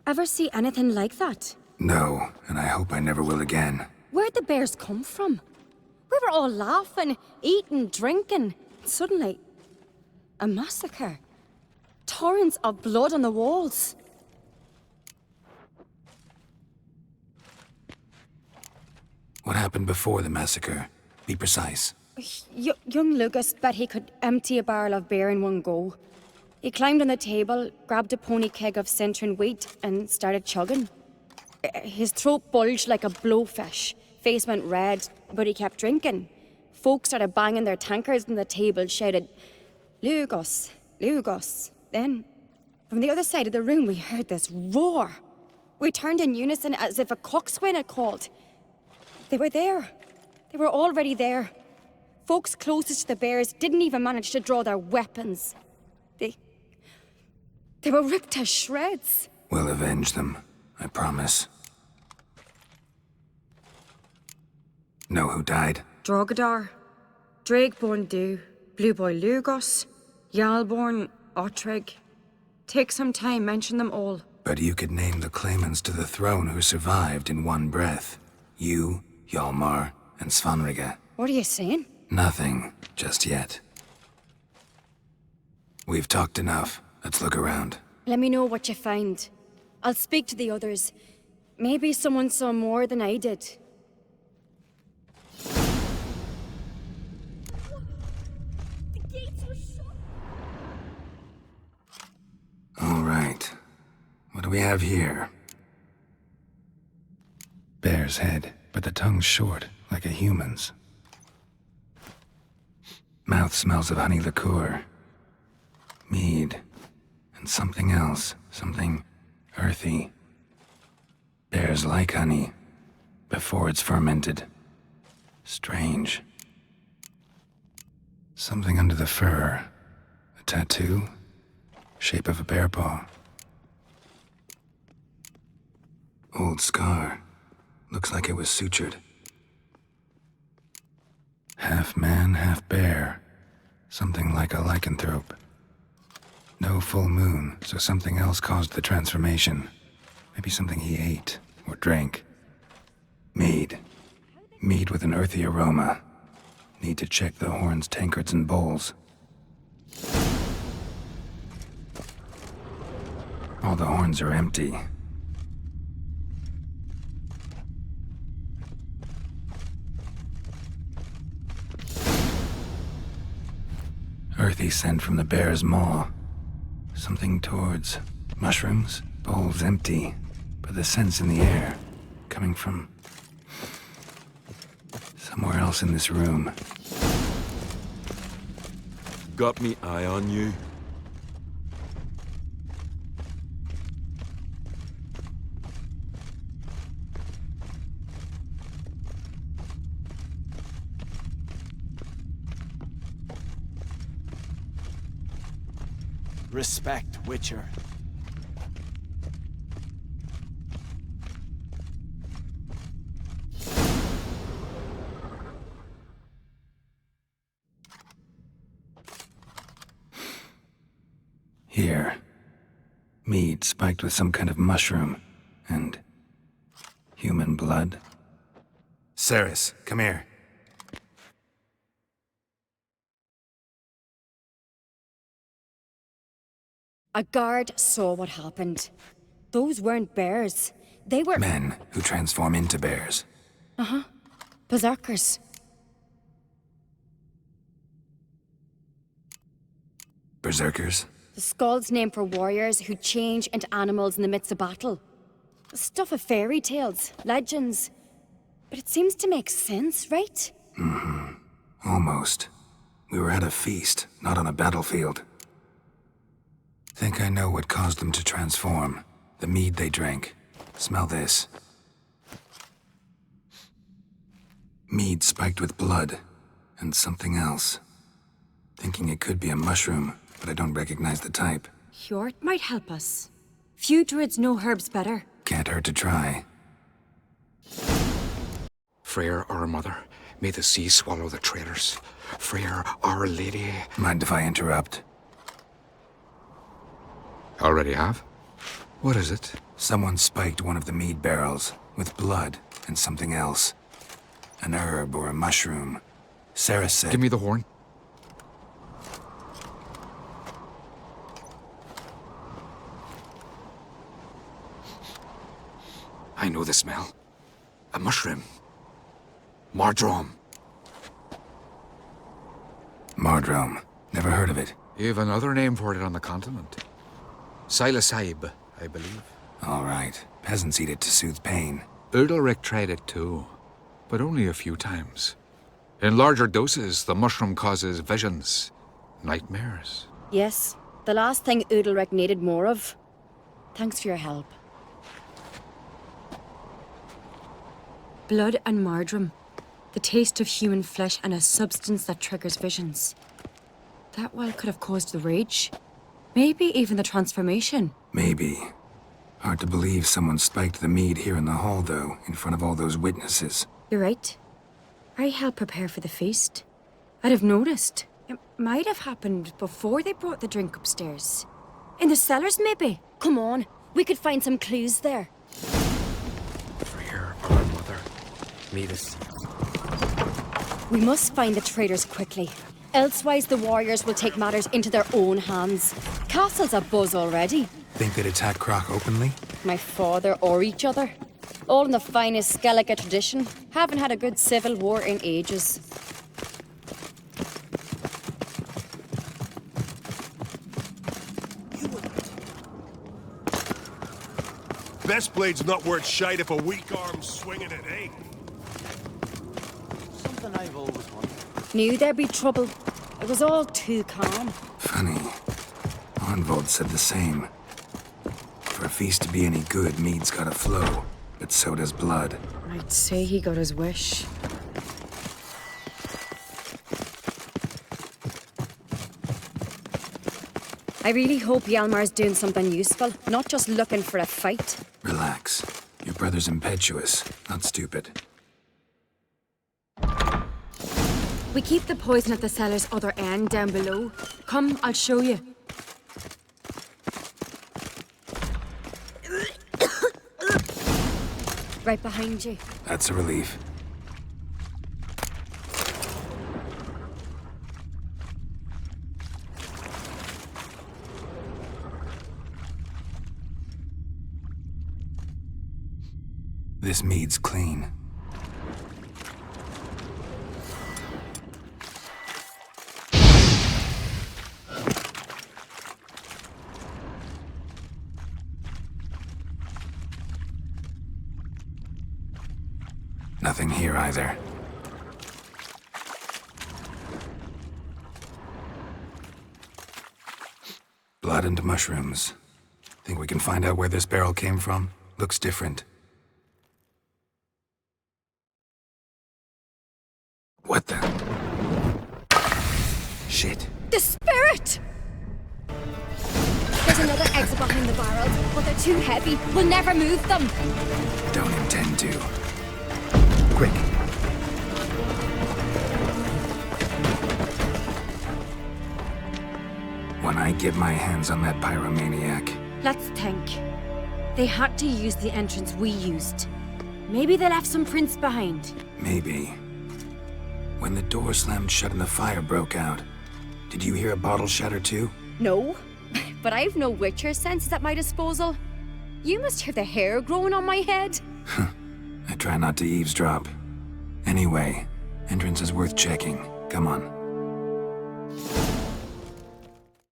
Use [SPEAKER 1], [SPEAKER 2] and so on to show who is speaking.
[SPEAKER 1] Ever see anything like that?
[SPEAKER 2] No, and I hope I never will again.
[SPEAKER 1] Where'd the bears come from? We were all laughing, eating, drinking. Suddenly, a massacre. Torrents of blood on the walls.
[SPEAKER 2] What happened before the massacre? Be precise.
[SPEAKER 1] Young Lucas bet he could empty a barrel of beer in one go. He climbed on the table, grabbed a pony keg of centering wheat, and started chugging. His throat bulged like a blowfish, face went red, but he kept drinking. Folks started banging their tankards on the table, shouted, "Lugos, Lugos." Then, from the other side of the room, we heard this roar. We turned in unison as if a coxswain had called. They were there. They were already there. Folks closest to the bears didn't even manage to draw their weapons. They were ripped to shreds.
[SPEAKER 2] We'll avenge them, I promise. Know who died?
[SPEAKER 1] Drogadar, Drakeborn Du, Blue Boy Lugos, Yalborn, Otreg. Take some time, mention them all.
[SPEAKER 2] But you could name the claimants to the throne who survived in one breath. You, Hjalmar, and Svanrige.
[SPEAKER 1] What are you saying?
[SPEAKER 2] Nothing, just yet. We've talked enough. Let's look around.
[SPEAKER 1] Let me know what you find. I'll speak to the others. Maybe someone saw more than I did. The gates were shut.
[SPEAKER 2] All right. What do we have here? Bear's head, but the tongue's short, like a human's. Mouth smells of honey liqueur. Mead. And something else. Something earthy. Bears like honey. Before it's fermented. Strange. Something under the fur. A tattoo? Shape of a bear paw. Old scar. Looks like it was sutured. Half man, half bear. Something like a lycanthrope. No full moon, so something else caused the transformation. Maybe something he ate or drank. Mead. Mead with an earthy aroma. Need to check the horns, tankards, and bowls. All the horns are empty. Earthy scent from the bear's maw. Something towards mushrooms. Bowls empty, but the scent's in the air. Coming from somewhere else in this room.
[SPEAKER 3] Got me eye on you.
[SPEAKER 4] Respect, Witcher.
[SPEAKER 2] Here. Mead spiked with some kind of mushroom. And human blood. Ceres, come here.
[SPEAKER 1] A guard saw what happened. Those weren't bears. They were...
[SPEAKER 2] Men who transform into bears.
[SPEAKER 1] Uh-huh. Berserkers.
[SPEAKER 2] Berserkers?
[SPEAKER 1] The Skald's name for warriors who change into animals in the midst of battle. Stuff of fairy tales, legends. But it seems to make sense, right?
[SPEAKER 2] Mm-hmm. Almost. We were at a feast, not on a battlefield. Think I know what caused them to transform. The mead they drank. Smell this. Mead spiked with blood. And something else. Thinking it could be a mushroom, but I don't recognize the type.
[SPEAKER 1] Hjort might help us. Few druids know herbs better.
[SPEAKER 2] Can't hurt to try.
[SPEAKER 5] Freyr, our mother, may the sea swallow the traitors. Freyr, our lady.
[SPEAKER 2] Mind if I interrupt?
[SPEAKER 5] Already have? What is it?
[SPEAKER 2] Someone spiked one of the mead barrels with blood and something else. An herb or a mushroom. Sarah said...
[SPEAKER 5] Give me the horn. I know the smell. A mushroom. Mardrome.
[SPEAKER 2] Mardrome. Never heard of it.
[SPEAKER 5] You've another name for it on the continent. Psilocybe, I believe.
[SPEAKER 2] All right. Peasants eat it to soothe pain.
[SPEAKER 5] Udalric tried it too, but only a few times. In larger doses, the mushroom causes visions, nightmares.
[SPEAKER 1] Yes, the last thing Udalric needed more of. Thanks for your help. Blood and Mardrome. The taste of human flesh and a substance that triggers visions. That well could have caused the rage. Maybe even the transformation.
[SPEAKER 2] Maybe. Hard to believe someone spiked the mead here in the hall, though, in front of all those witnesses.
[SPEAKER 1] You're right. I helped prepare for the feast. I'd have noticed. It might have happened before they brought the drink upstairs. In the cellars, maybe. Come on, we could find some clues there.
[SPEAKER 4] Freer, our mother, meet us.
[SPEAKER 1] We must find the traitors quickly. Elsewise, the warriors will take matters into their own hands. Castle's abuzz already.
[SPEAKER 2] Think they'd attack Croc openly?
[SPEAKER 1] My father or each other. All in the finest Skellige tradition. Haven't had a good civil war in ages.
[SPEAKER 6] Best blade's not worth shite if a weak arm's swinging it, eh?
[SPEAKER 4] Something I've always wondered.
[SPEAKER 1] Knew there'd be trouble. It was all too calm.
[SPEAKER 2] Funny. Arnvold said the same. For a feast to be any good, mead's gotta flow. But so does blood.
[SPEAKER 1] I'd say he got his wish. I really hope Hjalmar's doing something useful, not just looking for a fight.
[SPEAKER 2] Relax. Your brother's impetuous, not stupid.
[SPEAKER 1] We keep the poison at the cellar's other end down below. Come, I'll show you. Right behind you.
[SPEAKER 2] That's a relief. This mead's clean. Nothing here either. Blood and mushrooms. Think we can find out where this barrel came from? Looks different. What the? Shit.
[SPEAKER 1] The spirit! There's another exit behind the barrels, but they're too heavy. We'll never move them.
[SPEAKER 2] Don't intend to. Quick. When I get my hands on that pyromaniac,
[SPEAKER 1] Let's think. They had to use the entrance we used. Maybe they left some prints behind.
[SPEAKER 2] maybe. When the door slammed shut and the fire broke out, did you hear a bottle shatter too?
[SPEAKER 1] No, but I've no Witcher senses at my disposal. You must hear the hair growing on my head.
[SPEAKER 2] I try not to eavesdrop. Anyway, entrance is worth checking. Come on.